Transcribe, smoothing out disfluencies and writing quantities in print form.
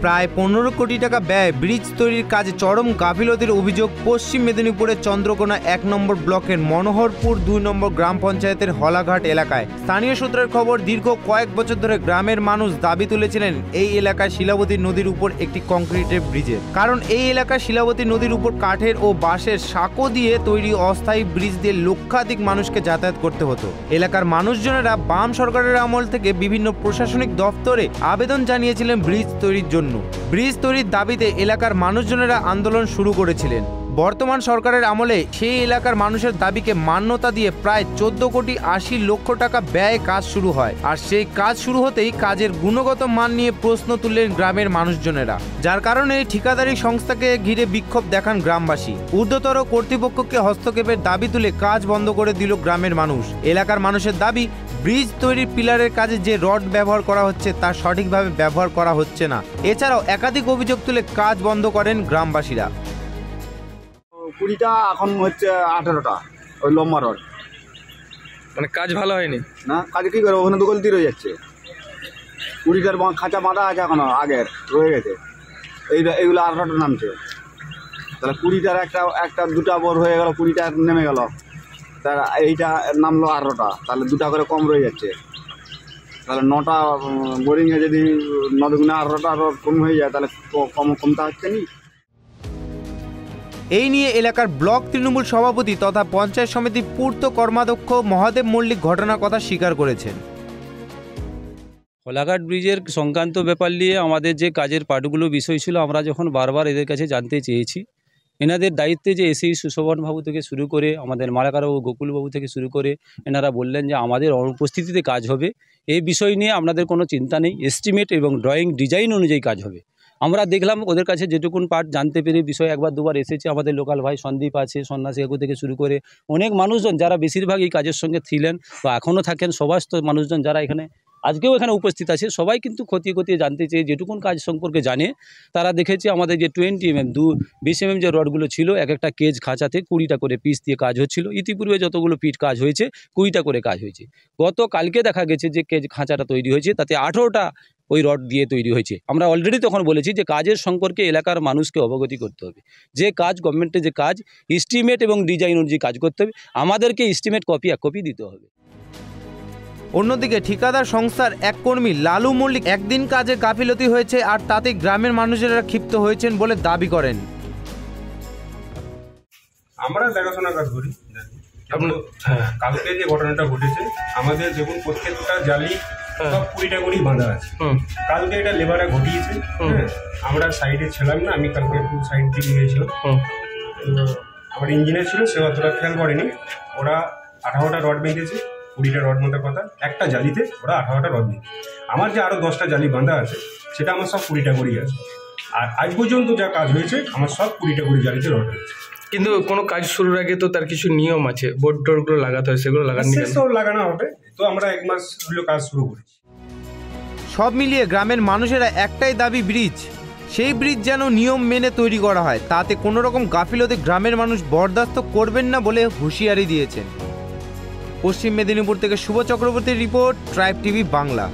প্রায় 15 কোটি টাকা ব্যয় ব্রিজ তৈরির কাজে চরম গাফিলতির অভিযোগ পশ্চিম মেদিনীপুরের চন্দ্রকোনা 1 নম্বর ব্লকের মনোহরপুর 2 নম্বর গ্রাম পঞ্চায়েতের হলাঘাট এলাকায়। স্থানীয় সূত্রের খবর, দীর্ঘ কয়েক বছর ধরে গ্রামের মানুষ দাবি তুলেছিলেন এই এলাকায় শিলাবতী নদীর উপর একটি কংক্রিটের ব্রিজের, কারণ এই এলাকায় শিলাবতী নদীর উপর কাঠের ও বাঁশের সাঁকো দিয়ে তৈরি অস্থায়ী ব্রিজ দিয়ে লক্ষাধিক মানুষকে যাতায়াত করতে হতো। এলাকার মানুষজনেরা বাম সরকারের আমল থেকে বিভিন্ন প্রশাসনিক দপ্তরে আবেদন জানিয়েছিলেন ব্রিজ তৈরির জন্য। ব্রিজ তৈরির দাবিতে এলাকার মানুষজনেরা আন্দোলন শুরু করেছিলেন। বর্তমান সরকারের আমলে সেই এলাকার মানুষের দাবিকে মান্যতা দিয়ে প্রায় 14 কোটি 80 লক্ষ টাকা ব্যয়ে কাজ শুরু হয়। আর সেই কাজ শুরু হতেই কাজের গুণগত মান নিয়ে প্রশ্ন তুললেন গ্রামের মানুষজনেরা, যার কারণে এই ঠিকাদারি সংস্থাকে ঘিরে বিক্ষোভ দেখান গ্রামবাসী। ঊর্ধ্বতর কর্তৃপক্ষকে হস্তক্ষেপের দাবি তুলে কাজ বন্ধ করে দিল গ্রামের মানুষ। এলাকার মানুষের দাবি, ব্রিজ তৈরির পিলারের কাজে যে রড ব্যবহার করা হচ্ছে তা সঠিকভাবে ব্যবহার করা হচ্ছে না। এছাড়াও একাধিক অভিযোগ তুলে কাজ বন্ধ করেন গ্রামবাসীরা। 20টা এখন হচ্ছে 18টা ওই লম্বা রড, মানে কাজ ভালো হয়নি না কাজ কি করে, ওখানে দুগলতি রয়ে যাচ্ছে। 20টার খাঁচা বাঁধা আছে এখনো, আগের রয়ে গেছে, এইগুলো 18টা নামছে। তাহলে 20টার একটা দুটা বোর হয়ে গেল, 20টা নেমে গেল, তার এইটা নামলো 18টা, তাহলে 2টা করে কম রয়ে যাচ্ছে। তাহলে 9টা বোরিংয়ে যদি 9 দুগুণে 18টা রড কম হয়ে যায়, তাহলে কমতা হচ্ছে নি। এই নিয়ে এলাকার ব্লক তৃণমূল সভাপতি তথা পঞ্চায়েত সমিতির পূর্ত কর্মাধ্যক্ষ মহাদেব মল্লিক ঘটনার কথা স্বীকার করেছেন। হলাঘাট ব্রিজের সংক্রান্ত ব্যাপার নিয়ে আমাদের যে কাজের পার্টগুলো বিষয় ছিল, আমরা যখন বারবার এদের কাছে জানতে চেয়েছি, এনাদের দায়িত্বে যে এসেই সুশোভনবাবু থেকে শুরু করে আমাদের মালাকারবাবু গোকুলবাবু থেকে শুরু করে এনারা বললেন যে আমাদের অনুপস্থিতিতে কাজ হবে। এই বিষয় নিয়ে আপনাদের কোনো চিন্তা নেই, এস্টিমেট এবং ড্রয়িং ডিজাইন অনুযায়ী কাজ হবে। আমরা দেখলাম ওদের কাছে যেটুকুন পার্ট জানতে পেরে, বিষয় একবার দুবার এসেছে, আমাদের লোকাল ভাই সন্দীপ আছে, সন্ন্যাসী কাকু থেকে শুরু করে অনেক মানুষজন যারা বেশিরভাগ এই কাজের সঙ্গে ছিলেন বা এখনও থাকেন, সমস্ত মানুষজন যারা এখানে আজকেও এখানে উপস্থিত আছে, সবাই কিন্তু খতিয়ে জানতে চেয়ে যেটুকুন কাজ সম্পর্কে জানে। তারা দেখেছে আমাদের যে 20 mm 20 mm যে রডগুলো ছিল, এক একটা কেজ খাঁচাতে 20টা করে পিস দিয়ে কাজ হচ্ছিল। ইতিপূর্বে যতগুলো পিট কাজ হয়েছে 20টা করে কাজ হয়েছে। গতকালকে দেখা গেছে যে কেজ খাঁচাটা তৈরি হয়েছে, তাতে 18টা ওই রড দিয়ে তৈরি হয়েছে। আমরা অলরেডি তখন বলেছি যে কাজের সম্পর্কে এলাকার মানুষকে অবগতি করতে হবে, যে কাজ গভর্নমেন্টের যে কাজ এস্টিমেট এবং ডিজাইন অনুযায়ী কাজ করতে হবে, আমাদেরকে এস্টিমেট এক কপি দিতে হবে। অন্যদিকে ঠিকাদার সংস্থার এক কর্মী লালু মল্লিক একদিন কাজে গাফিলতি হয়েছে আর তাতে গ্রামের মানুষেরা ক্ষিপ্ত হয়েছেন বলে দাবি করেন। আমরা দেখাশোনা কাজ করি। কালকে যে ঘটনাটা ঘটেছে, আমাদের দেখুন প্রত্যেকটা জালি সব 20টা করেই বাঁধা আছে। কালকে এটা লেবাররা ঘটিয়েছে, আমরা সাইডে ছিলাম না, আমি কালকে একটু সাইড দিকে গিয়েছিলাম। আমার ইঞ্জিনিয়ার ছিল, সে অতটা খেয়াল করেনি। ওরা 18টা রড বেঁধেছে, 20টা রড মধ্যে কথা, একটা জালিতে ওরা 18টা রড বেঁধেছে। আমার যে আরও 10টা জালি বাঁধা আছে, সেটা আমার সব 20টা করেই আছে। আর আজ পর্যন্ত যা কাজ হয়েছে, আমার সব 20টা করে জালিতে রড হয়েছে। কিন্তু কোনো কাজ শুরুর আগে তো তার কিছু নিয়ম আছে, বোর্ড টোর্ডগুলো লাগাতে হয়, সেগুলো লাগানো লাগানো হবে। তো আমরা 1 মাস হলো কাজ শুরু করেছি। সব মিলিয়ে গ্রামের মানুষেরা একটাই দাবি, ব্রিজ, সেই ব্রিজ যেন নিয়ম মেনে তৈরি করা হয়, তাতে কোনো রকম গাফিলতি গ্রামের মানুষ বরদাস্ত করবেন না বলে হুঁশিয়ারি দিয়েছেন। পশ্চিম মেদিনীপুর থেকে শুভ চক্রবর্তীর রিপোর্ট, ট্রাইব টিভি বাংলা।